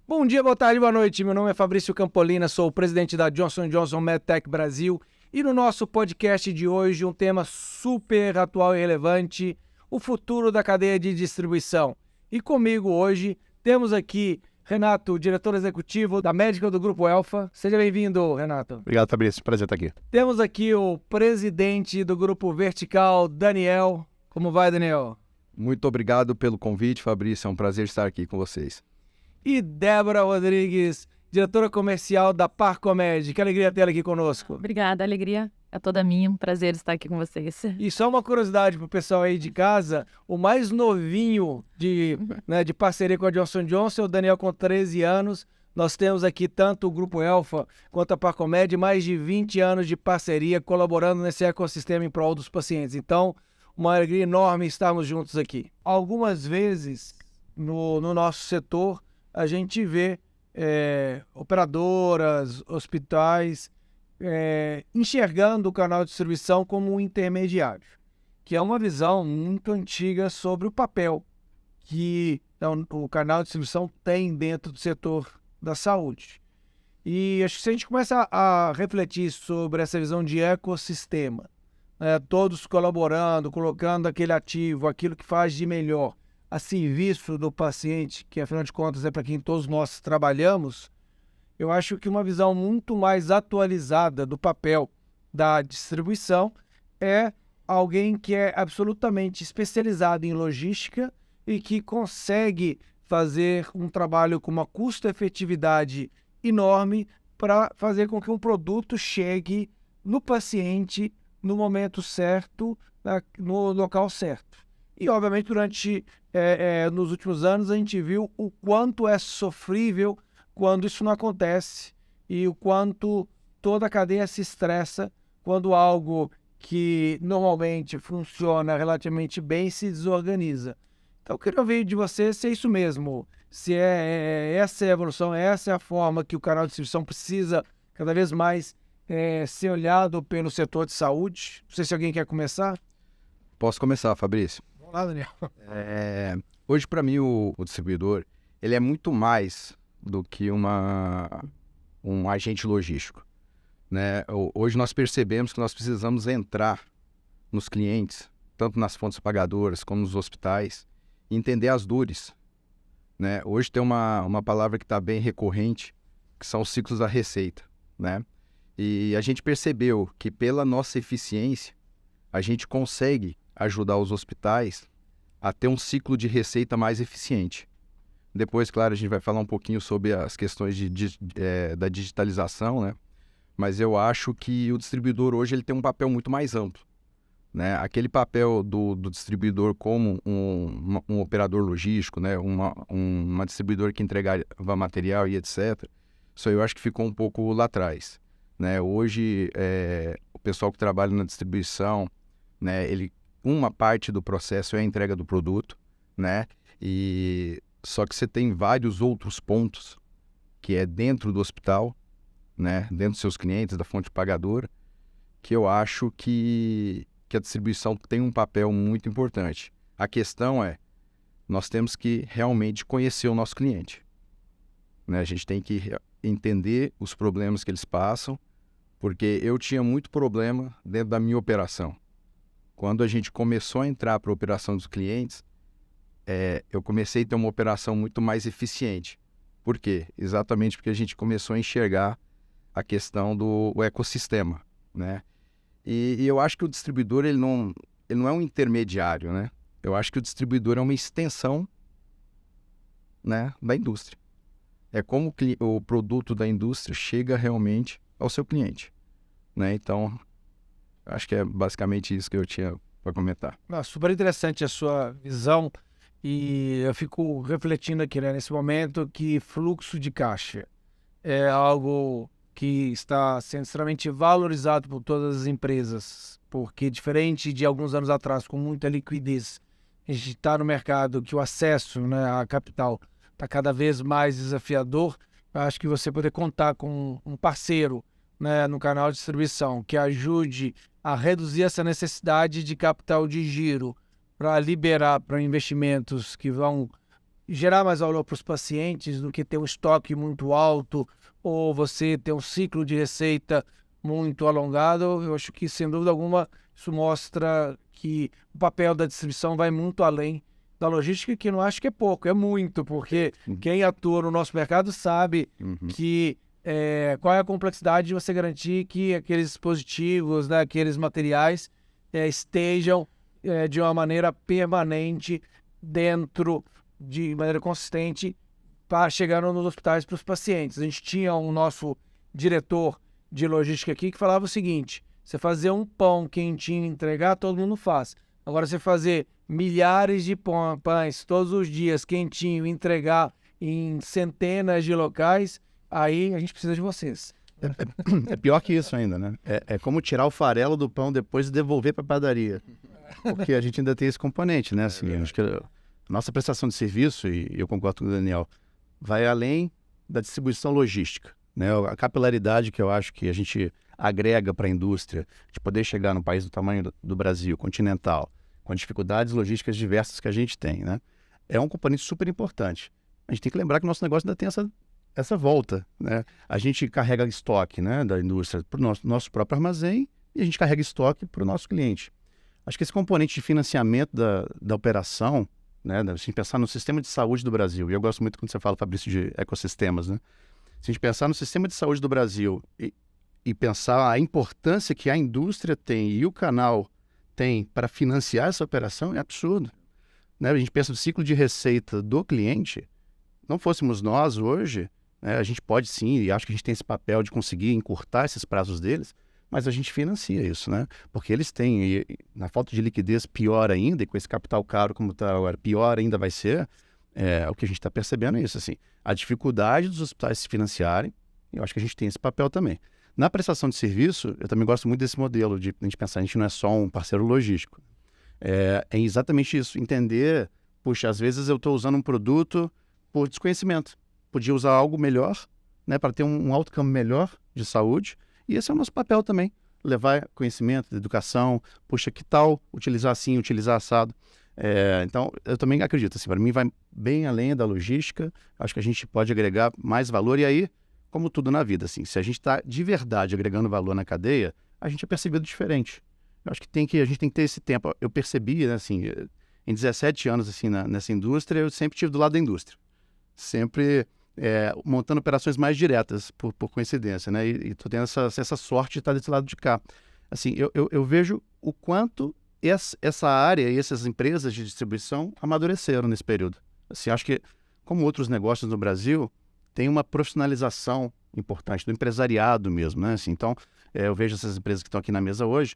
Bom dia, boa tarde, boa noite. Meu nome é Fabrício Campolina, sou o presidente da Johnson & Johnson MedTech Brasil e no nosso podcast de hoje um tema super atual e relevante, o futuro da cadeia de distribuição. E comigo hoje temos aqui Renato, diretor executivo da Medical do Grupo Elfa. Seja bem-vindo, Renato. Obrigado, Fabrício. Prazer estar aqui. Temos aqui o presidente do Grupo Vertical, Daniel. Como vai, Daniel? Muito obrigado pelo convite, Fabrício. É um prazer estar aqui com vocês. E Débora Rodrigues, diretora comercial da Parcomed. Que alegria tê-la aqui conosco. Obrigada, a alegria é toda minha. Um prazer estar aqui com vocês. E só uma curiosidade para o pessoal aí de casa, o mais novinho de parceria com a Johnson & Johnson é o Daniel com 13 anos. Nós temos aqui tanto o Grupo Elfa quanto a Parcomed, mais de 20 anos de parceria, colaborando nesse ecossistema em prol dos pacientes. Então, uma alegria enorme estarmos juntos aqui. Algumas vezes, no nosso setor, a gente vê operadoras, hospitais, enxergando o canal de distribuição como um intermediário, que é uma visão muito antiga sobre o papel que o canal de distribuição tem dentro do setor da saúde. E acho que se a gente começa a refletir sobre essa visão de ecossistema, todos colaborando, colocando aquele ativo, aquilo que faz de melhor a serviço do paciente, que afinal de contas é para quem todos nós trabalhamos, eu acho que uma visão muito mais atualizada do papel da distribuição é alguém que é absolutamente especializado em logística e que consegue fazer um trabalho com uma custo-efetividade enorme para fazer com que um produto chegue no paciente no momento certo, no local certo. E, obviamente, nos últimos anos, a gente viu o quanto é sofrível quando isso não acontece e o quanto toda a cadeia se estressa quando algo que normalmente funciona relativamente bem se desorganiza. Então, eu queria ouvir de você se é isso mesmo, se essa é a evolução, essa é a forma que o canal de distribuição precisa cada vez mais ser olhado pelo setor de saúde. Não sei se alguém quer começar. Posso começar, Fabrício? Vamos lá, Daniel. Hoje, para mim, o distribuidor ele é muito mais do que um agente logístico, né? Hoje nós percebemos que nós precisamos entrar nos clientes, tanto nas fontes pagadoras como nos hospitais, e entender as dores, né? Hoje tem uma palavra que está bem recorrente, que são os ciclos da receita, né? E a gente percebeu que pela nossa eficiência, a gente consegue ajudar os hospitais a ter um ciclo de receita mais eficiente. Depois, claro, a gente vai falar um pouquinho sobre as questões da digitalização, né? Mas eu acho que o distribuidor hoje ele tem um papel muito mais amplo, né? Aquele papel do distribuidor como um operador logístico, né? Uma distribuidora que entregava material e etc. Isso aí eu acho que ficou um pouco lá atrás, né? Hoje, o pessoal que trabalha na distribuição, né? Uma parte do processo é a entrega do produto, né? Só que você tem vários outros pontos que é dentro do hospital, né? Dentro dos seus clientes, da fonte pagadora, que eu acho que a distribuição tem um papel muito importante. A questão é, nós temos que realmente conhecer o nosso cliente, né? A gente tem que entender os problemas que eles passam, porque eu tinha muito problema dentro da minha operação. Quando a gente começou a entrar para a operação dos clientes, eu comecei a ter uma operação muito mais eficiente. Por quê? Exatamente porque a gente começou a enxergar a questão do ecossistema, né? E eu acho que o distribuidor ele não é um intermediário, né? Eu acho que o distribuidor é uma extensão, né, da indústria. É como o produto da indústria chega realmente ao seu cliente, né? Então, acho que é basicamente isso que eu tinha para comentar. Super interessante a sua visão e eu fico refletindo aqui, né, nesse momento que fluxo de caixa é algo que está sendo extremamente valorizado por todas as empresas, porque diferente de alguns anos atrás, com muita liquidez, a gente está no mercado que o acesso, né, à capital está cada vez mais desafiador. Eu acho que você poder contar com um parceiro, né, no canal de distribuição que ajude a reduzir essa necessidade de capital de giro para liberar para investimentos que vão gerar mais valor para os pacientes do que ter um estoque muito alto ou você ter um ciclo de receita muito alongado. Eu acho que, sem dúvida alguma, isso mostra que o papel da distribuição vai muito além da logística, que não acho que é pouco, é muito, porque quem atua no nosso mercado sabe que qual é a complexidade de você garantir que aqueles dispositivos, né, aqueles materiais estejam de uma maneira permanente dentro de maneira consistente para chegar nos hospitais para os pacientes. A gente tinha um nosso diretor de logística aqui que falava o seguinte: você fazer um pão quentinho e entregar, todo mundo faz. Agora, você fazer milhares de pães todos os dias quentinho e entregar em centenas de locais, aí a gente precisa de vocês. É pior que isso ainda, né? É como tirar o farelo do pão depois e devolver para a padaria. Porque a gente ainda tem esse componente, né? Assim, acho que a nossa prestação de serviço, e eu concordo com o Daniel, vai além da distribuição logística, né? A capilaridade que eu acho que a gente agrega para a indústria, de poder chegar num país do tamanho do Brasil, continental, com dificuldades logísticas diversas que a gente tem, né? É um componente super importante. A gente tem que lembrar que o nosso negócio ainda tem essa volta, né? A gente carrega estoque, né, da indústria para o nosso próprio armazém e a gente carrega estoque para o nosso cliente. Acho que esse componente de financiamento da operação, né, se a gente pensar no sistema de saúde do Brasil, e eu gosto muito quando você fala, Fabrício, de ecossistemas, né? Se a gente pensar no sistema de saúde do Brasil e pensar a importância que a indústria tem e o canal tem para financiar essa operação, é absurdo, né? A gente pensa no ciclo de receita do cliente. Não fôssemos nós hoje, né, a gente pode sim, e acho que a gente tem esse papel de conseguir encurtar esses prazos deles, mas a gente financia isso, né? Porque eles têm, e na falta de liquidez, pior ainda, e com esse capital caro como está agora, pior ainda vai ser, o que a gente está percebendo é isso, assim, a dificuldade dos hospitais se financiarem, eu acho que a gente tem esse papel também. Na prestação de serviço, eu também gosto muito desse modelo de a gente pensar, a gente não é só um parceiro logístico. É exatamente isso, entender, puxa, às vezes eu estou usando um produto por desconhecimento. Podia usar algo melhor, né, para ter um outcome melhor de saúde, e esse é o nosso papel também, levar conhecimento, educação, puxa, que tal utilizar assim, utilizar assado. Então, eu também acredito, assim, para mim vai bem além da logística, acho que a gente pode agregar mais valor, e aí, como tudo na vida, assim, se a gente está de verdade agregando valor na cadeia, a gente é percebido diferente. Eu acho que a gente tem que ter esse tempo. Eu percebi, né, assim, em 17 anos assim, nessa indústria, eu sempre estive do lado da indústria. Sempre montando operações mais diretas, por coincidência, né? E estou tendo essa sorte de estar desse lado de cá. Assim, eu vejo o quanto essa área e essas empresas de distribuição amadureceram nesse período. Assim, acho que, como outros negócios no Brasil, tem uma profissionalização importante do empresariado mesmo, né? Assim, então, eu vejo essas empresas que estão aqui na mesa hoje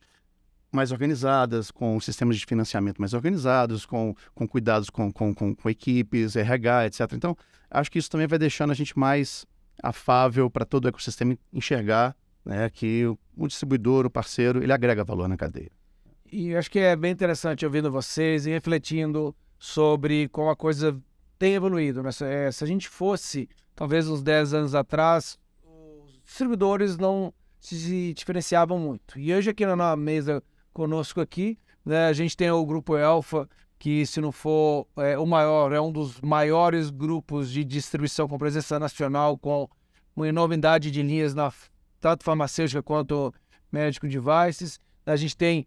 mais organizadas, com sistemas de financiamento mais organizados, com cuidados com equipes, RH, etc. Então, acho que isso também vai deixando a gente mais afável para todo o ecossistema enxergar, né, que o distribuidor, o parceiro, ele agrega valor na cadeia. E acho que é bem interessante ouvindo vocês e refletindo sobre como a coisa tem evoluído, né? Se a gente fosse, talvez uns 10 anos atrás, os distribuidores não se diferenciavam muito. E hoje aqui na mesa conosco aqui, né, a gente tem o Grupo Elfa, que se não for o maior, é um dos maiores grupos de distribuição com presença nacional, com uma enormidade de linhas, tanto farmacêutica quanto médico devices. A gente tem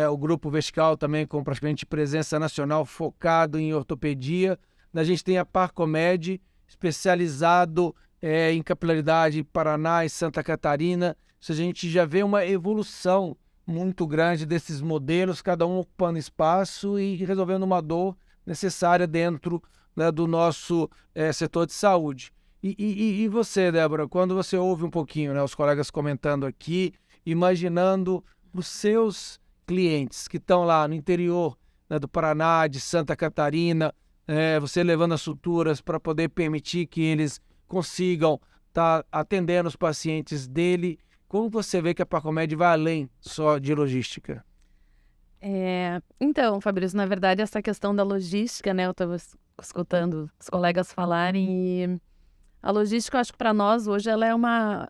o Grupo Vertical também, com praticamente presença nacional focado em ortopedia. A gente tem a Parcomed, especializado em capilaridade Paraná e Santa Catarina. A gente já vê uma evolução muito grande desses modelos, cada um ocupando espaço e resolvendo uma dor necessária dentro, né, do nosso setor de saúde. E você, Débora, quando você ouve um pouquinho, né, os colegas comentando aqui, imaginando os seus clientes que estão lá no interior, né, do Paraná, de Santa Catarina, você levando as suturas para poder permitir que eles consigam estar atendendo os pacientes dele. Como você vê que a Parcomed vai além só de logística? Então, Fabrício, na verdade, essa questão da logística, né? Eu estava escutando os colegas falarem e a logística, eu acho que para nós hoje ela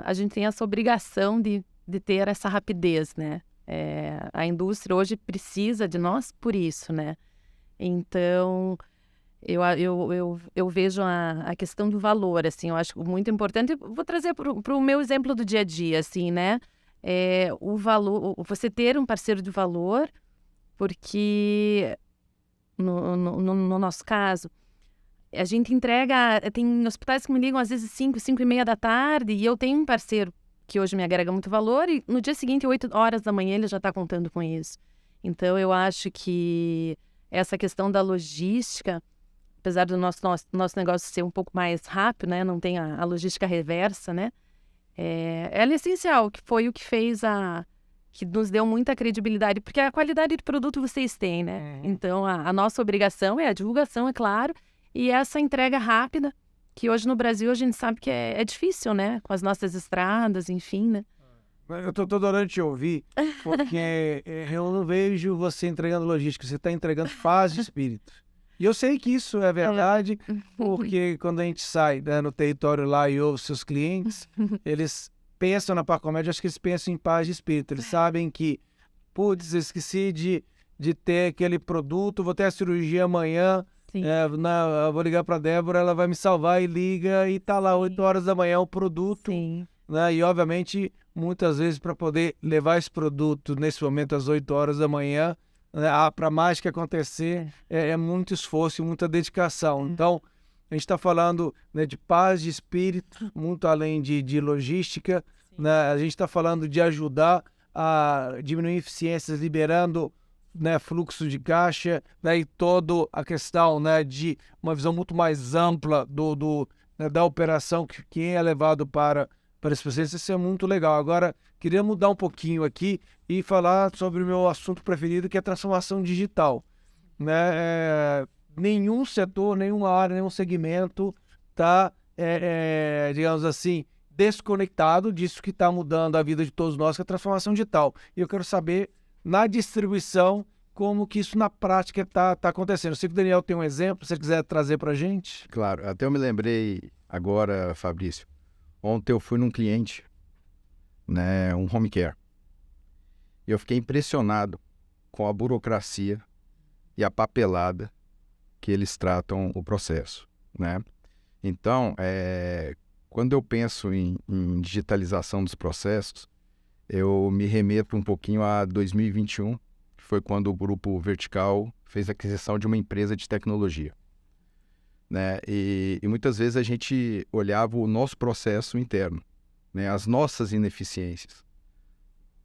a gente tem essa obrigação de ter essa rapidez, né? A indústria hoje precisa de nós por isso, né? Então, eu vejo a questão do valor, assim, eu acho muito importante. Eu vou trazer para o meu exemplo do dia a dia, assim, né? O valor, você ter um parceiro de valor, porque no nosso caso, a gente entrega, tem hospitais que me ligam às vezes 5h da tarde, e eu tenho um parceiro que hoje me agrega muito valor, e no dia seguinte, 8h da manhã, ele já está contando com isso. Então, eu acho que essa questão da logística, apesar do nosso negócio ser um pouco mais rápido, né? Não tem a logística reversa, né? Ela é essencial, que foi o que fez que nos deu muita credibilidade, porque a qualidade de produto vocês têm, né? Então, a nossa obrigação é a divulgação, é claro, e essa entrega rápida, que hoje no Brasil a gente sabe que é difícil, né? Com as nossas estradas, enfim, né? Eu tô adorando te ouvir, porque eu não vejo você entregando logística, você está entregando paz de espírito. E eu sei que isso é verdade, porque quando a gente sai, né, no território lá e ouve seus clientes, eles pensam na Parcomed, acho que eles pensam em paz de espírito. Eles sabem que, putz, esqueci de ter aquele produto, vou ter a cirurgia amanhã, eu vou ligar para a Débora, ela vai me salvar, e liga, e tá lá 8h da manhã o produto. Sim. Né? E, obviamente, muitas vezes para poder levar esse produto nesse momento às 8h da manhã, né, para a mágica acontecer, é muito esforço e muita dedicação. Então, a gente está falando, né, de paz de espírito, muito além de logística. Né? A gente está falando de ajudar a diminuir eficiências, liberando, né, fluxo de caixa, né, e toda a questão, né, de uma visão muito mais ampla né, da operação que é levado para esse processo. Isso é muito legal. Agora, queria mudar um pouquinho aqui e falar sobre o meu assunto preferido, que é a transformação digital. Né? Nenhum setor, nenhuma área, nenhum segmento está, digamos assim, desconectado disso que está mudando a vida de todos nós, que é a transformação digital. E eu quero saber, na distribuição, como que isso na prática está acontecendo. Eu sei que o Daniel tem um exemplo, se você quiser trazer para a gente. Claro, até eu me lembrei agora, Fabrício. Ontem eu fui num cliente, né, um home care, e eu fiquei impressionado com a burocracia e a papelada que eles tratam o processo, né? Então, quando eu penso em digitalização dos processos, eu me remeto um pouquinho a 2021, que foi quando o Grupo Vertical fez a aquisição de uma empresa de tecnologia. Né? E muitas vezes a gente olhava o nosso processo interno, né? As nossas ineficiências.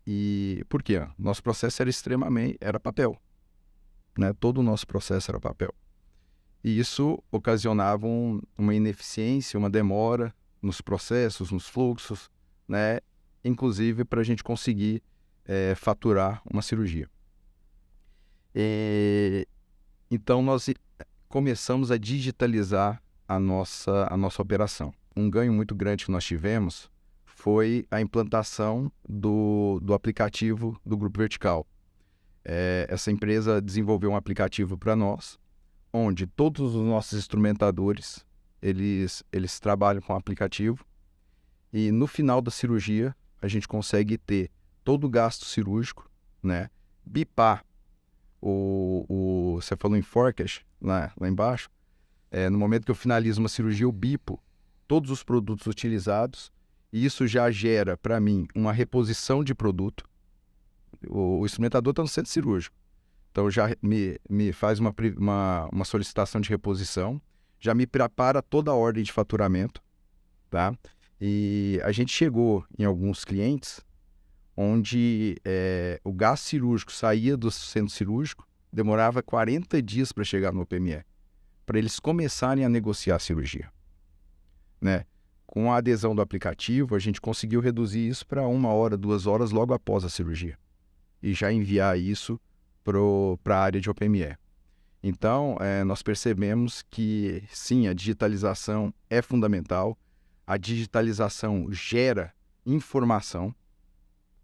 E por quê? Nosso processo era papel. Né? Todo o nosso processo era papel. E isso ocasionava uma ineficiência, uma demora nos processos, nos fluxos, né? Inclusive para a gente conseguir faturar uma cirurgia. Então nós começamos a digitalizar a nossa operação. Um ganho muito grande que nós tivemos foi a implantação do aplicativo do Grupo Vertical. Essa empresa desenvolveu um aplicativo para nós, onde todos os nossos instrumentadores, eles trabalham com o aplicativo, e no final da cirurgia a gente consegue ter todo o gasto cirúrgico, né? Bipar você falou em forecast lá embaixo, no momento que eu finalizo uma cirurgia, eu bipo todos os produtos utilizados, e isso já gera para mim uma reposição de produto. O instrumentador está no centro cirúrgico, então já me faz uma solicitação de reposição, já me prepara toda a ordem de faturamento, tá? E a gente chegou em alguns clientes onde o gasto cirúrgico saía do centro cirúrgico, demorava 40 dias para chegar no PME, para eles começarem a negociar a cirurgia. Né? Com a adesão do aplicativo, a gente conseguiu reduzir isso para 1 hora, 2 horas logo após a cirurgia, e já enviar isso para a área de OPME. Então, nós percebemos que, sim, a digitalização é fundamental, a digitalização gera informação.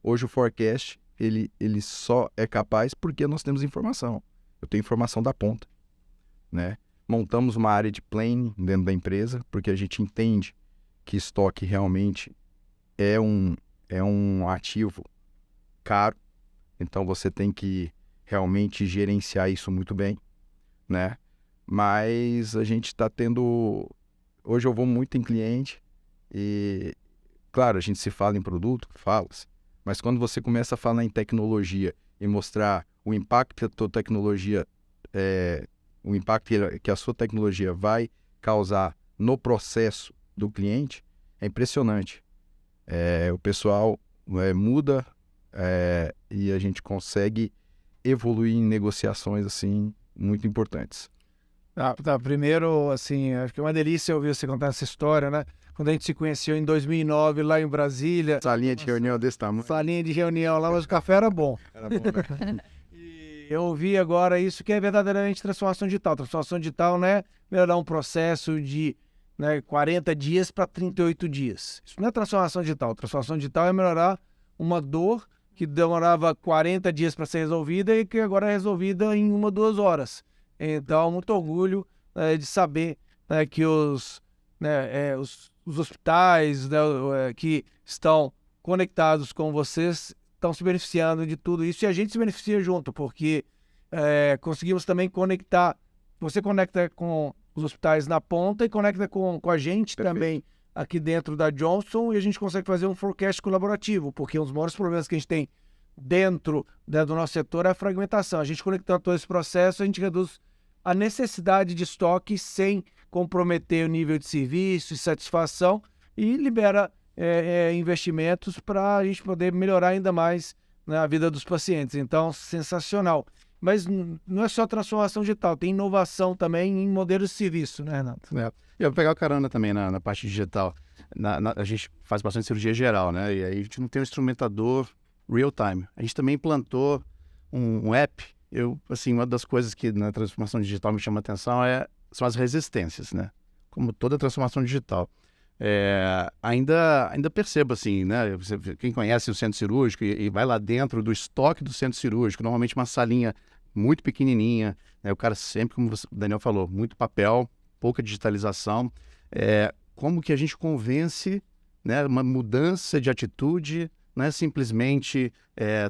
Hoje o forecast, ele só é capaz porque nós temos informação. Eu tenho informação da ponta, né? Montamos uma área de planning dentro da empresa, porque a gente entende que estoque realmente é um ativo caro. Então você tem que realmente gerenciar isso muito bem, né? mas a gente está tendo... Hoje eu vou muito em cliente e, claro, a gente se fala em produto, fala-se, mas quando você começa a falar em tecnologia e mostrar o impacto que a tua tecnologia, o impacto que a sua tecnologia vai causar no processo do cliente, é impressionante. O pessoal muda e a gente consegue evoluir em negociações assim muito importantes. Primeiro, assim, acho que é uma delícia ouvir você contar essa história, né? Quando a gente se conheceu em 2009 lá em Brasília. Salinha de reunião desse tamanho. Salinha de reunião lá, mas o café era bom. Era bom, né? E eu ouvi agora isso que é verdadeiramente transformação digital. Transformação digital, né? Melhorar um processo de 40 dias para 38 dias. Isso não é transformação digital. Transformação digital é melhorar uma dor que demorava 40 dias para ser resolvida e que agora é resolvida em 1 ou 2 horas. Então, muito orgulho de saber que os hospitais que estão conectados com vocês estão se beneficiando de tudo isso e a gente se beneficia junto, porque conseguimos também conectar. Você conecta com os hospitais na ponta e conecta com a gente. Perfeito. Também aqui dentro da Johnson e a gente consegue fazer um forecast colaborativo, porque um dos maiores problemas que a gente tem dentro do nosso setor é a fragmentação. A gente conectando todo esse processo, a gente reduz a necessidade de estoque sem comprometer o nível de serviço e satisfação e libera investimentos para a gente poder melhorar ainda mais a vida dos pacientes. Então, sensacional. Mas não é só transformação digital, tem inovação também em modelos de serviço, né, Renato? Eu vou pegar o carona também na parte digital. A gente faz bastante cirurgia geral, né? E aí a gente não tem um instrumentador real time. A gente também implantou um app. Uma das coisas que na transformação digital me chama a atenção são as resistências, né? Como toda transformação digital. Ainda percebo, assim, né? Quem conhece o centro cirúrgico e vai lá dentro do estoque do centro cirúrgico, normalmente uma salinha muito pequenininha, né? O cara sempre, como o Daniel falou, muito papel, pouca digitalização. Como que a gente convence, né, uma mudança de atitude, não é simplesmente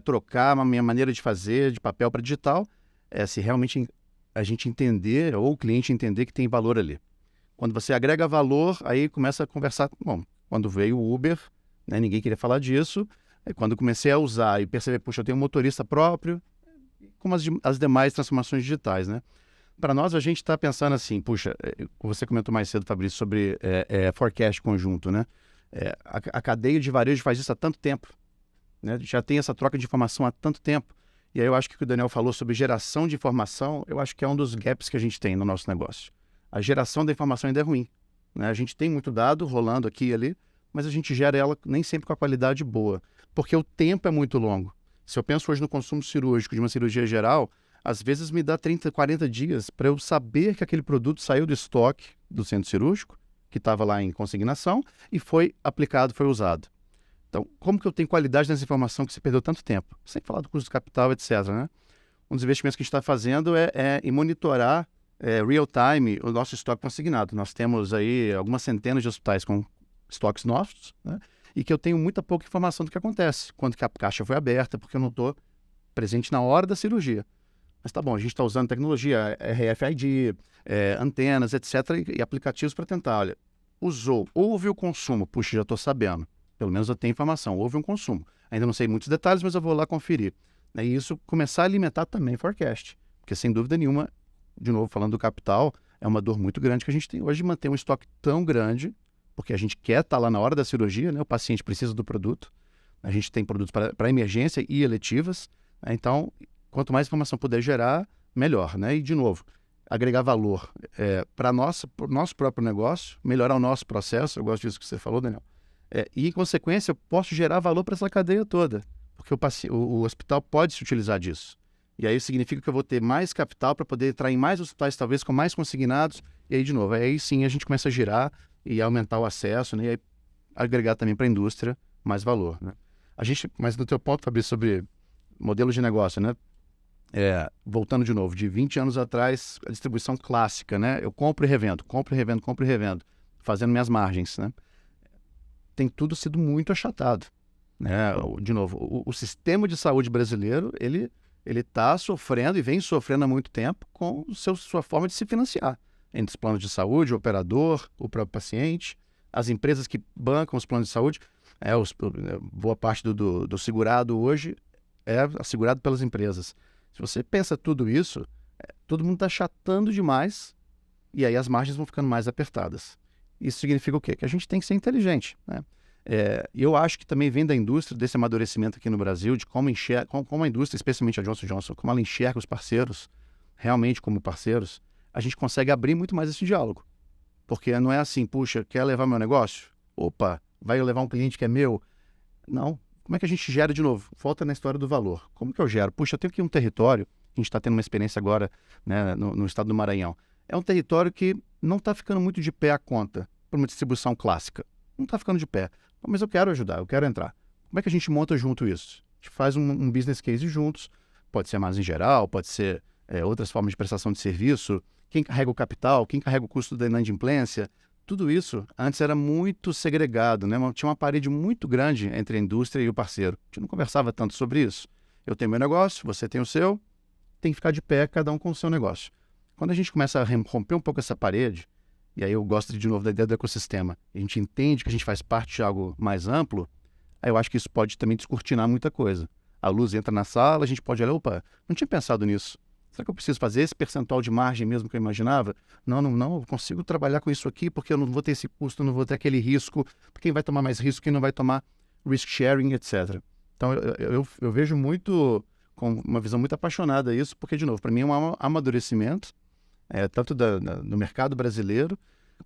trocar a minha maneira de fazer de papel para digital, se realmente a gente entender, ou o cliente entender que tem valor ali. Quando você agrega valor, aí começa a conversar. Bom, quando veio o Uber, né, ninguém queria falar disso. Quando comecei a usar e perceber, puxa, eu tenho um motorista próprio, como as demais transformações digitais, né? Para nós, a gente está pensando assim, puxa, você comentou mais cedo, Fabrício, sobre forecast conjunto, né? A cadeia de varejo faz isso há tanto tempo, né? Já tem essa troca de informação há tanto tempo. E aí eu acho que o que o Daniel falou sobre geração de informação, eu acho que é um dos gaps que a gente tem no nosso negócio. A geração da informação ainda é ruim, né? A gente tem muito dado rolando aqui e ali, mas a gente gera ela nem sempre com a qualidade boa, porque o tempo é muito longo. Se eu penso hoje no consumo cirúrgico de uma cirurgia geral, às vezes me dá 30, 40 dias para eu saber que aquele produto saiu do estoque do centro cirúrgico, que estava lá em consignação, e foi aplicado, foi usado. Então, como que eu tenho qualidade nessa informação que se perdeu tanto tempo? Sem falar do custo do capital, etc., né? Um dos investimentos que a gente está fazendo é em monitorar real-time o nosso estoque consignado. Nós temos aí algumas centenas de hospitais com estoques nossos, né? E que eu tenho muita pouca informação do que acontece, quando que a caixa foi aberta, porque eu não estou presente na hora da cirurgia. Mas tá bom, a gente está usando tecnologia, RFID, antenas, etc., e aplicativos para tentar, olha, houve o consumo, puxa, já estou sabendo, pelo menos eu tenho informação, houve um consumo. Ainda não sei muitos detalhes, mas eu vou lá conferir. E isso começar a alimentar também o forecast, porque sem dúvida nenhuma, de novo, falando do capital, é uma dor muito grande que a gente tem hoje de manter um estoque tão grande, porque a gente quer estar lá na hora da cirurgia, né? O paciente precisa do produto, a gente tem produtos para emergência e eletivas, né? Então, quanto mais informação puder gerar, melhor, né? E, de novo, agregar valor para o nosso próprio negócio, melhorar o nosso processo, eu gosto disso que você falou, Daniel, e, em consequência, eu posso gerar valor para essa cadeia toda, porque o hospital pode se utilizar disso. E aí significa que eu vou ter mais capital para poder entrar em mais hospitais, talvez com mais consignados, e aí, de novo, aí sim a gente começa a girar e aumentar o acesso, né? E aí agregar também para a indústria mais valor, né? Mas no teu ponto, Fabrício, sobre modelos de negócio, né? Voltando de novo, de 20 anos atrás, a distribuição clássica, né? Eu compro e revendo, fazendo minhas margens, né? Tem tudo sido muito achatado, né? De novo, o sistema de saúde brasileiro, ele ele está sofrendo e vem sofrendo há muito tempo com sua forma de se financiar. Entre os planos de saúde, o operador, o próprio paciente, as empresas que bancam os planos de saúde. Boa parte do segurado hoje é assegurado pelas empresas. Se você pensa tudo isso, todo mundo está achatando demais e aí as margens vão ficando mais apertadas. Isso significa o quê? Que a gente tem que ser inteligente, né? Eu acho que também vem da indústria, desse amadurecimento aqui no Brasil, de como a indústria, especialmente a Johnson & Johnson, como ela enxerga os parceiros, realmente como parceiros, a gente consegue abrir muito mais esse diálogo. Porque não é assim, puxa, quer levar meu negócio? Opa, vai levar um cliente que é meu? Não. Como é que a gente gera de novo? Volta na história do valor. Como que eu gero? Puxa, eu tenho aqui um território, a gente está tendo uma experiência agora, né, no estado do Maranhão. É um território que não está ficando muito de pé a conta para uma distribuição clássica. Não está ficando de pé. Mas eu quero ajudar, eu quero entrar. Como é que a gente monta junto isso? A gente faz um business case juntos, pode ser mais em geral, pode ser outras formas de prestação de serviço, quem carrega o capital, quem carrega o custo da inadimplência, tudo isso antes era muito segregado, né? Tinha uma parede muito grande entre a indústria e o parceiro. A gente não conversava tanto sobre isso. Eu tenho meu negócio, você tem o seu, tem que ficar de pé, cada um com o seu negócio. Quando a gente começa a romper um pouco essa parede, e aí eu gosto de novo da ideia do ecossistema, a gente entende que a gente faz parte de algo mais amplo, aí eu acho que isso pode também descortinar muita coisa. A luz entra na sala, a gente pode olhar, opa, não tinha pensado nisso. Será que eu preciso fazer esse percentual de margem mesmo que eu imaginava? Não, eu consigo trabalhar com isso aqui porque eu não vou ter esse custo, não vou ter aquele risco, quem vai tomar mais risco, quem não vai tomar risk sharing, etc. Então eu vejo muito, com uma visão muito apaixonada isso, porque, de novo, para mim é um amadurecimento, tanto no mercado brasileiro,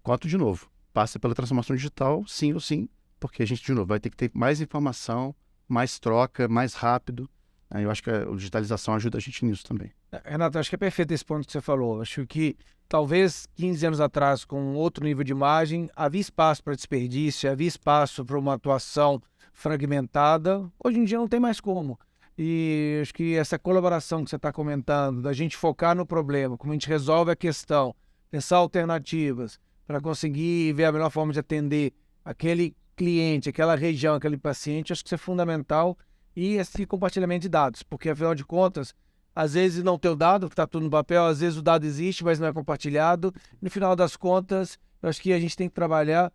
quanto, de novo, passa pela transformação digital, sim ou sim, porque a gente, de novo, vai ter que ter mais informação, mais troca, mais rápido. Eu acho que a digitalização ajuda a gente nisso também. Renato, acho que é perfeito esse ponto que você falou. Acho que talvez 15 anos atrás, com outro nível de imagem, havia espaço para desperdício, havia espaço para uma atuação fragmentada. Hoje em dia não tem mais como. E acho que essa colaboração que você está comentando, da gente focar no problema, como a gente resolve a questão, pensar alternativas para conseguir ver a melhor forma de atender aquele cliente, aquela região, aquele paciente, acho que isso é fundamental. E esse compartilhamento de dados, porque afinal de contas, às vezes não tem o dado, está tudo no papel, às vezes o dado existe, mas não é compartilhado. No final das contas, eu acho que a gente tem que trabalhar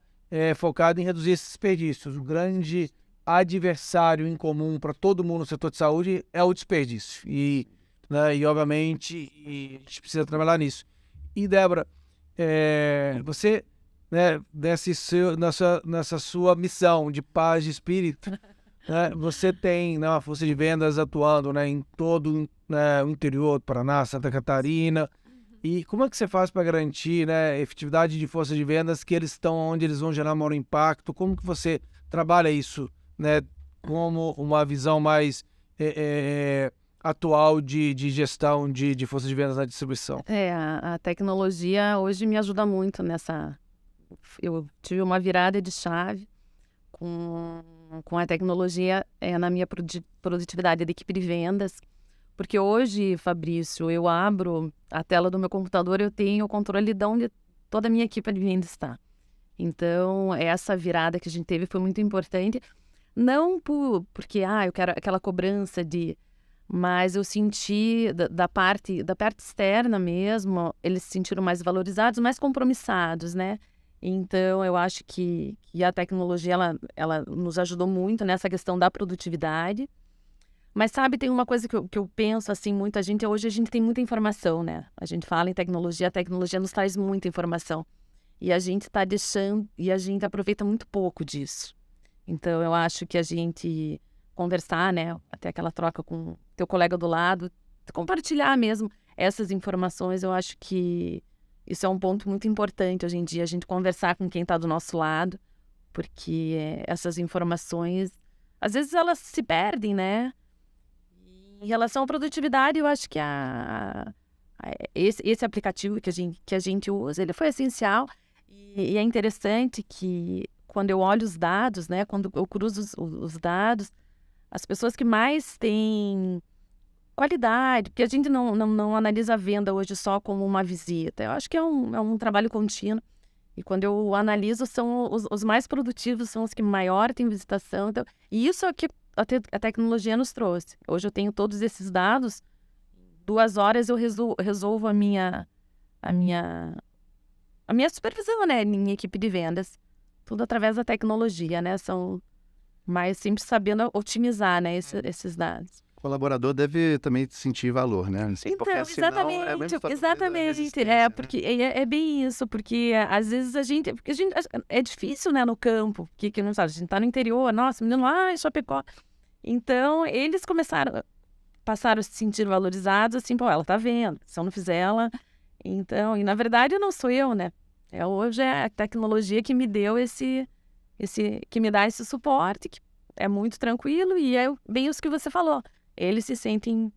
focado em reduzir esses desperdícios. O grande adversário em comum para todo mundo no setor de saúde é o desperdício. E obviamente, a gente precisa trabalhar nisso. E, Débora, você, né, nessa sua missão de paz de espírito, você tem, né, uma força de vendas atuando, né, em todo, né, o interior do Paraná, Santa Catarina. E como é que você faz para garantir, né, efetividade de força de vendas, que eles estão onde eles vão gerar maior impacto? Como que você trabalha isso, né, como uma visão mais atual de gestão de força de vendas na distribuição? A tecnologia hoje me ajuda muito nessa... Eu tive uma virada de chave com a tecnologia na minha produtividade da equipe de vendas, porque hoje, Fabrício, eu abro a tela do meu computador, eu tenho o controle de onde toda a minha equipe de vendas está. Então, essa virada que a gente teve foi muito importante, não porque eu quero aquela cobrança mas eu senti da parte externa mesmo, eles se sentiram mais valorizados, mais compromissados, né? Então, eu acho que a tecnologia, ela nos ajudou muito nessa questão da produtividade. Mas, sabe, tem uma coisa que eu penso, assim, hoje a gente tem muita informação, né? A gente fala em tecnologia, a tecnologia nos traz muita informação. E a gente está deixando, e a gente aproveita muito pouco disso. Então, eu acho que a gente conversar, né? Até aquela troca com teu colega do lado, compartilhar mesmo essas informações, eu acho que isso é um ponto muito importante hoje em dia, a gente conversar com quem está do nosso lado, porque essas informações, às vezes elas se perdem, né? Em relação à produtividade, eu acho que esse aplicativo que a gente usa, ele foi essencial e é interessante que quando eu olho os dados, né? Quando eu cruzo os dados, as pessoas que mais têm qualidade, porque a gente não analisa a venda hoje só como uma visita. Eu acho que é um trabalho contínuo. E quando eu analiso, são os mais produtivos, são os que maior têm visitação. Então, e isso é o que a tecnologia nos trouxe. Hoje eu tenho todos esses dados, 2 horas eu resolvo a minha supervisão, né, em equipe de vendas. Tudo através da tecnologia, né? São mais simples sabendo otimizar, né, esses dados. O colaborador deve também sentir valor, né? Assim, Então, porque senão exatamente, é mesmo fator da exatamente. resistência, Porque é bem isso, porque às vezes porque é difícil, né, no campo, que não sabe, a gente tá no interior, nossa, menino lá em Chapecó. Então, eles passaram a se sentir valorizados, assim, pô, ela tá vendo, se eu não fizer ela... Então, e na verdade não sou eu, né? Hoje é a tecnologia que me deu que me dá esse suporte, que é muito tranquilo, e é bem isso que você falou. Eles se sentem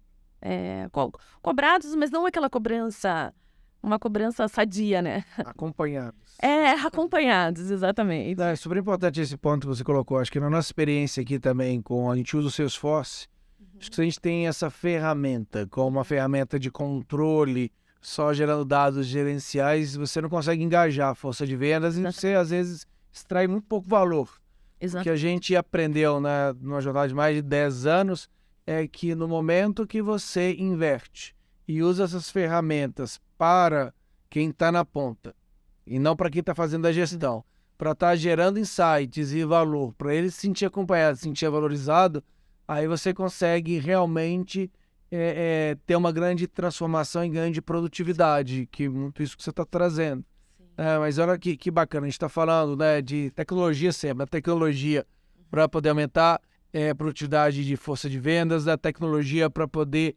cobrados, mas não aquela cobrança, uma cobrança sadia, né? Acompanhados. Acompanhados, exatamente. É super importante esse ponto que você colocou. Acho que na nossa experiência aqui também, a gente usa o Salesforce, acho que a gente tem essa ferramenta, como uma ferramenta de controle, só gerando dados gerenciais, você não consegue engajar a força de vendas e você, às vezes, extrai muito pouco valor. Exato. O que a gente aprendeu numa jornada de mais de 10 anos é que no momento que você inverte e usa essas ferramentas para quem está na ponta e não para quem está fazendo a gestão, para estar gerando insights e valor, para ele se sentir acompanhado, se sentir valorizado, aí você consegue realmente ter uma grande transformação em ganho de produtividade, que muito isso que você está trazendo. Mas olha que bacana, a gente está falando, né, de tecnologia sempre, a tecnologia para poder aumentar a produtividade de força de vendas, da tecnologia para poder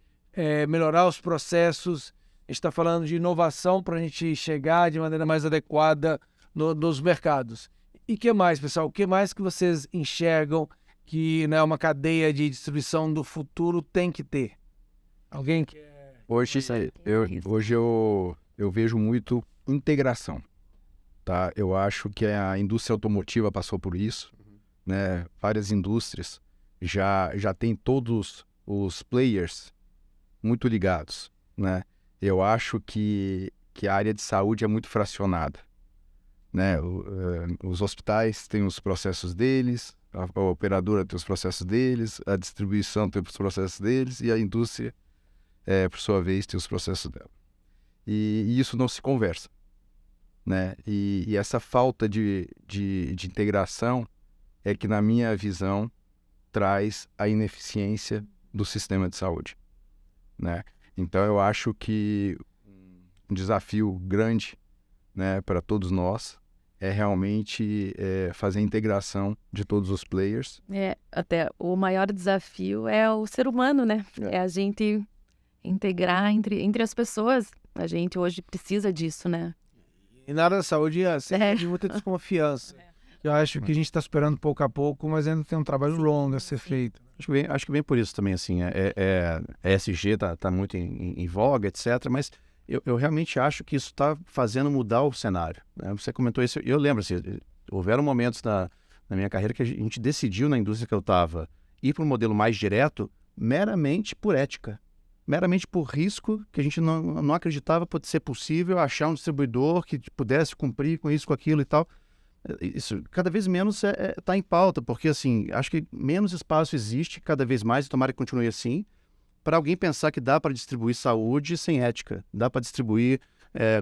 melhorar os processos, a gente está falando de inovação para a gente chegar de maneira mais adequada nos mercados. E o que mais, pessoal? O que mais que vocês enxergam que, né, uma cadeia de distribuição do futuro tem que ter? Alguém que... Hoje eu vejo muito integração, tá? Eu acho que a indústria automotiva passou por isso, né? Várias indústrias já tem todos os players muito ligados, né? Eu acho que a área de saúde é muito fracionada, né? Os hospitais têm os processos deles, a operadora tem os processos deles, a distribuição tem os processos deles e a indústria, por sua vez, tem os processos dela. E isso não se conversa, né? E essa falta de integração é que, na minha visão, traz a ineficiência do sistema de saúde, né? Então, eu acho que um desafio grande, né, para todos nós é realmente fazer a integração de todos os players. Até o maior desafio é o ser humano, né? É a gente integrar entre as pessoas. A gente hoje precisa disso, né? E na área da saúde sempre de muita desconfiança. Eu acho que a gente está superando pouco a pouco, mas ainda tem um trabalho longo a ser feito. Acho que bem por isso também, assim, ESG tá muito em voga, etc., mas eu realmente acho que isso está fazendo mudar o cenário, né? Você comentou isso, eu lembro, assim, houveram momentos na minha carreira que a gente decidiu na indústria que eu estava ir para um modelo mais direto meramente por ética, meramente por risco, que a gente não acreditava poder ser possível achar um distribuidor que pudesse cumprir com isso, com aquilo e tal. Isso cada vez menos está em pauta, porque assim, acho que menos espaço existe cada vez mais, e tomara que continue assim, para alguém pensar que dá para distribuir saúde sem ética, dá para distribuir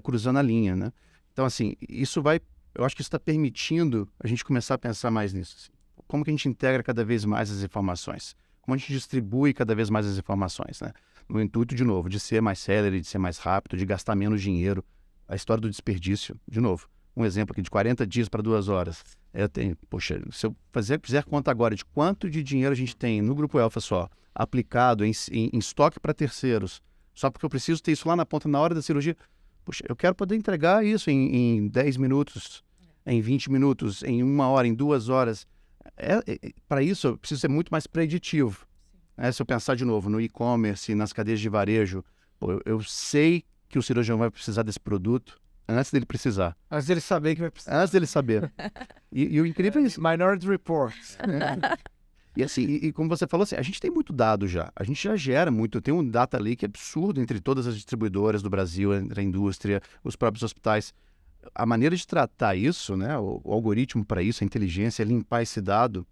cruzando a linha, né? Então, assim, eu acho que isso está permitindo a gente começar a pensar mais nisso. Assim. Como que a gente integra cada vez mais as informações? Como a gente distribui cada vez mais as informações, né? No intuito, de novo, de ser mais célere, de ser mais rápido, de gastar menos dinheiro. A história do desperdício, de novo. Um exemplo aqui de 40 dias para 2 horas. Poxa, se eu fizer conta agora de quanto de dinheiro a gente tem no Grupo Elfa só, aplicado em estoque para terceiros, só porque eu preciso ter isso lá na ponta na hora da cirurgia, poxa, eu quero poder entregar isso em 10 minutos, em 20 minutos, em 1 hora, em 2 horas. Para isso, eu preciso ser muito mais preditivo. Se eu pensar de novo no e-commerce, nas cadeias de varejo, eu sei que o cirurgião vai precisar desse produto, antes dele precisar. Antes dele saber que vai precisar. Antes dele saber. E o incrível é isso. Minority Report. E assim, e como você falou, assim, a gente tem muito dado já. A gente já gera muito. Tem um data lake absurdo entre todas as distribuidoras do Brasil, entre a indústria, os próprios hospitais. A maneira de tratar isso, né, o algoritmo para isso, a inteligência, é limpar esse dado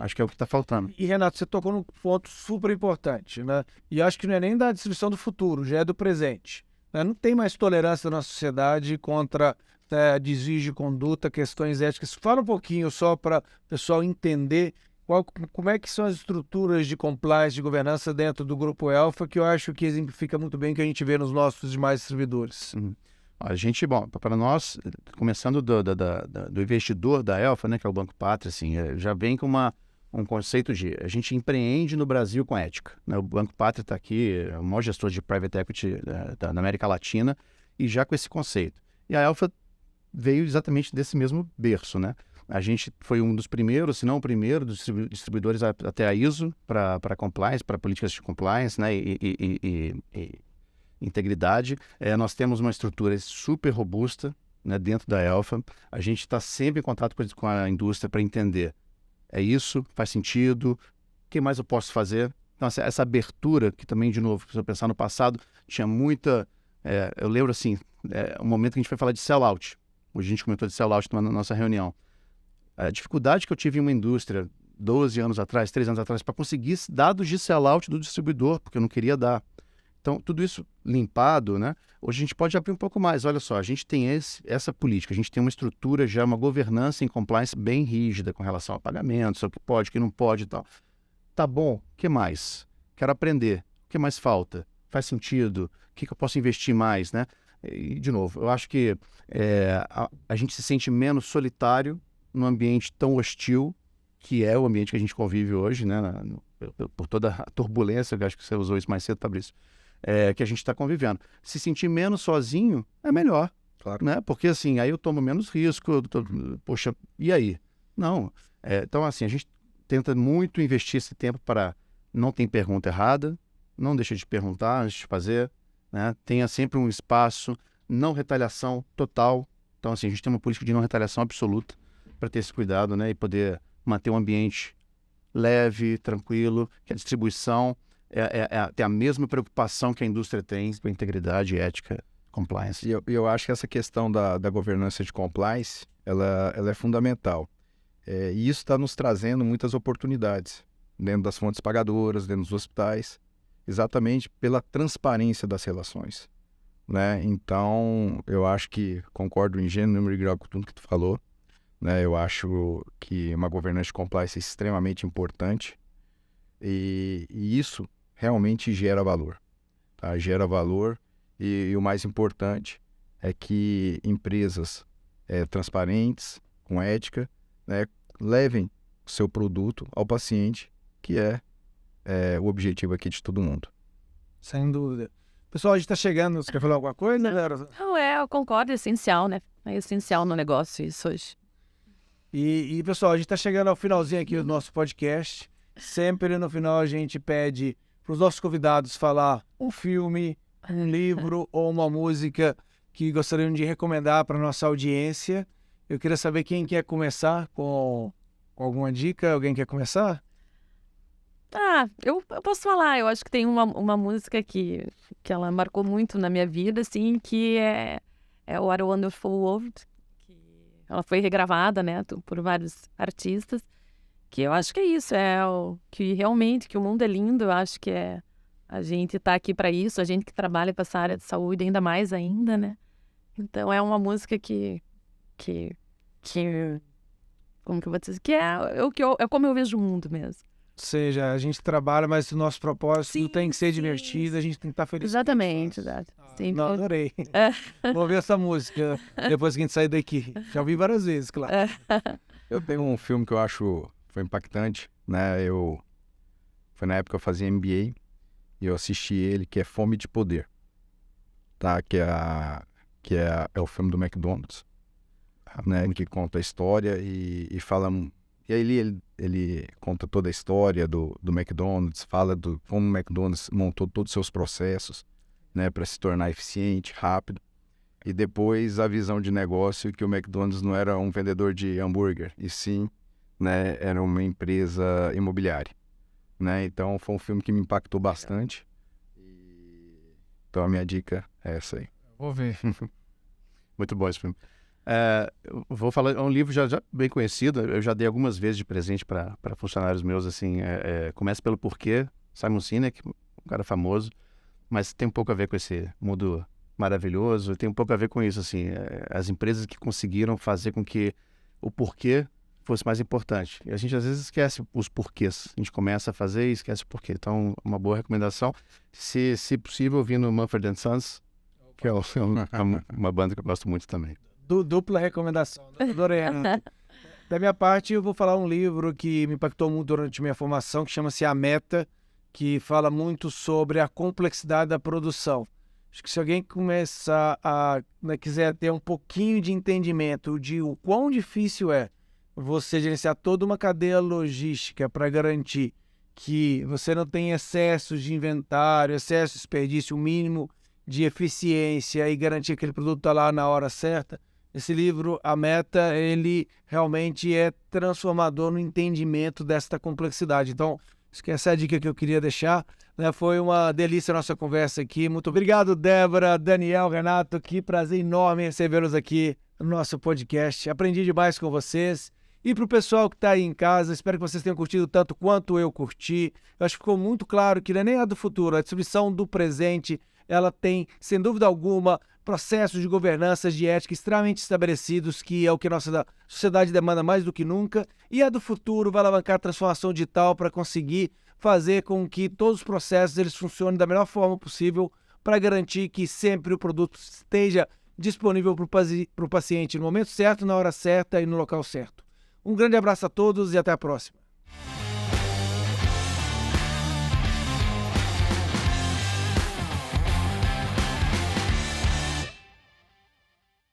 Acho que é o que está faltando. E, Renato, você tocou num ponto super importante, né? E acho que não é nem da distribuição do futuro, já é do presente, né? Não tem mais tolerância na nossa sociedade contra desvio de conduta, questões éticas. Fala um pouquinho só para o pessoal entender como é que são as estruturas de compliance, de governança dentro do Grupo Elfa, que eu acho que exemplifica muito bem o que a gente vê nos nossos demais distribuidores. A gente, bom, para nós, começando do investidor da Elfa, né, que é o Banco Pátria, assim, já vem com um conceito de a gente empreende no Brasil com ética, né? O Banco Pátria está aqui, é o maior gestor de private equity da América Latina, e já com esse conceito. E a Elfa veio exatamente desse mesmo berço, né? A gente foi um dos primeiros, se não o primeiro, dos distribuidores até a ISO para compliance, para políticas de compliance, né? E integridade. Nós temos uma estrutura super robusta, né, dentro da Elfa. A gente está sempre em contato com a indústria para entender. É isso? Faz sentido? O que mais eu posso fazer? Então, essa abertura, que também, de novo, se eu pensar no passado, tinha muita... eu lembro, assim, um momento que a gente foi falar de sell-out. Hoje a gente comentou de sell-out na nossa reunião. A dificuldade que eu tive em uma indústria 12 anos atrás, 3 anos atrás, para conseguir dados de sell-out do distribuidor, porque eu não queria dar. Então, tudo isso limpado, né? Hoje a gente pode abrir um pouco mais. Olha só, a gente tem essa política, a gente tem uma estrutura já, uma governança em compliance bem rígida com relação a pagamentos, o que pode, o que não pode e tal. Tá bom, o que mais? Quero aprender. O que mais falta? Faz sentido? O que eu posso investir mais, né? E, de novo, eu acho que a gente se sente menos solitário num ambiente tão hostil, que é o ambiente que a gente convive hoje, né? Por toda a turbulência, eu acho que você usou isso mais cedo, Fabrício. Que a gente está convivendo. Se sentir menos sozinho é melhor, Claro. né? Porque assim, aí eu tomo menos risco, poxa, e aí? Não. Então, assim, a gente tenta muito investir esse tempo para não ter pergunta errada, não deixa de perguntar antes de fazer, né? Tenha sempre um espaço, não retaliação total. Então, assim, a gente tem uma política de não retaliação absoluta para ter esse cuidado, né? E poder manter um ambiente leve, tranquilo, que a distribuição tem a mesma preocupação que a indústria tem com a integridade, ética, compliance. E eu acho que essa questão da governança de compliance, ela é fundamental. E isso está nos trazendo muitas oportunidades dentro das fontes pagadoras, dentro dos hospitais, exatamente pela transparência das relações, né? Então, eu acho que concordo em gênero, número e grau com tudo que tu falou, né? Eu acho que uma governança de compliance é extremamente importante e isso realmente gera valor, tá? Gera valor e o mais importante é que empresas transparentes, com ética, né, levem o seu produto ao paciente, que é o objetivo aqui de todo mundo. Sem dúvida. Pessoal, a gente está chegando. Você quer falar alguma coisa? Não, eu concordo, é essencial, né? É essencial no negócio isso hoje. E pessoal, a gente está chegando ao finalzinho aqui do nosso podcast. Sempre no final a gente pede para os nossos convidados falar um filme, um livro ou uma música que gostariam de recomendar para a nossa audiência. Eu queria saber quem quer começar com alguma dica. Alguém quer começar? Eu posso falar. Eu acho que tem uma música que ela marcou muito na minha vida, assim, que é What a Wonderful World. Que ela foi regravada, né, por vários artistas. Que eu acho que é isso, que realmente, que o mundo é lindo. Eu acho que a gente tá aqui para isso, a gente que trabalha para essa área de saúde, ainda mais ainda, né? Então é uma música que como que eu vou dizer? Que é como eu vejo o mundo mesmo. Ou seja, a gente trabalha, mas o nosso propósito tem que ser divertido, a gente tem que estar feliz. Exatamente, exato. Não, adorei. Vou ouvir essa música depois que a gente sair daqui. Já ouvi várias vezes, claro. Eu tenho um filme que eu acho foi impactante, né? Foi na época que eu fazia MBA e eu assisti ele, que é Fome de Poder, tá? Que é o filme do McDonald's, né? Que conta a história e fala... E aí ele conta toda a história do McDonald's, fala como o McDonald's montou todos os seus processos, né? Para se tornar eficiente, rápido. E depois a visão de negócio, que o McDonald's não era um vendedor de hambúrguer, e sim, né, era uma empresa imobiliária, né? Então foi um filme que me impactou bastante. Então a minha dica é essa aí. Vou ver. Muito bom esse filme. Eu vou falar, é um livro já bem conhecido, eu já dei algumas vezes de presente para funcionários meus, assim, Começa pelo Porquê, Simon Sinek, um cara famoso, mas tem um pouco a ver com esse mundo maravilhoso, tem um pouco a ver com isso, assim, as empresas que conseguiram fazer com que o porquê fosse mais importante. E a gente às vezes esquece os porquês, a gente começa a fazer e esquece o porquê. Então, uma boa recomendação, se possível, ouvindo Mumford & Sons, que é uma banda que eu gosto muito também. Dupla recomendação, adorei. Da minha parte, eu vou falar um livro que me impactou muito durante minha formação, que chama-se A Meta, que fala muito sobre a complexidade da produção. Acho que se alguém começar quiser ter um pouquinho de entendimento de o quão difícil é você gerenciar toda uma cadeia logística para garantir que você não tem excessos de inventário, excesso de desperdício, o mínimo de eficiência e garantir que aquele produto está lá na hora certa, esse livro, A Meta, ele realmente é transformador no entendimento desta complexidade. Então, essa é a dica que eu queria deixar. Né? Foi uma delícia a nossa conversa aqui. Muito obrigado, Débora, Daniel, Renato. Que prazer enorme recebê-los aqui no nosso podcast. Aprendi demais com vocês. E para o pessoal que está aí em casa, espero que vocês tenham curtido tanto quanto eu curti. Eu acho que ficou muito claro que não é nem a do futuro, a distribuição do presente, ela tem, sem dúvida alguma, processos de governança, de ética extremamente estabelecidos, que é o que a nossa sociedade demanda mais do que nunca. E a do futuro vai alavancar a transformação digital para conseguir fazer com que todos os processos eles funcionem da melhor forma possível para garantir que sempre o produto esteja disponível para o paciente no momento certo, na hora certa e no local certo. Um grande abraço a todos e até a próxima.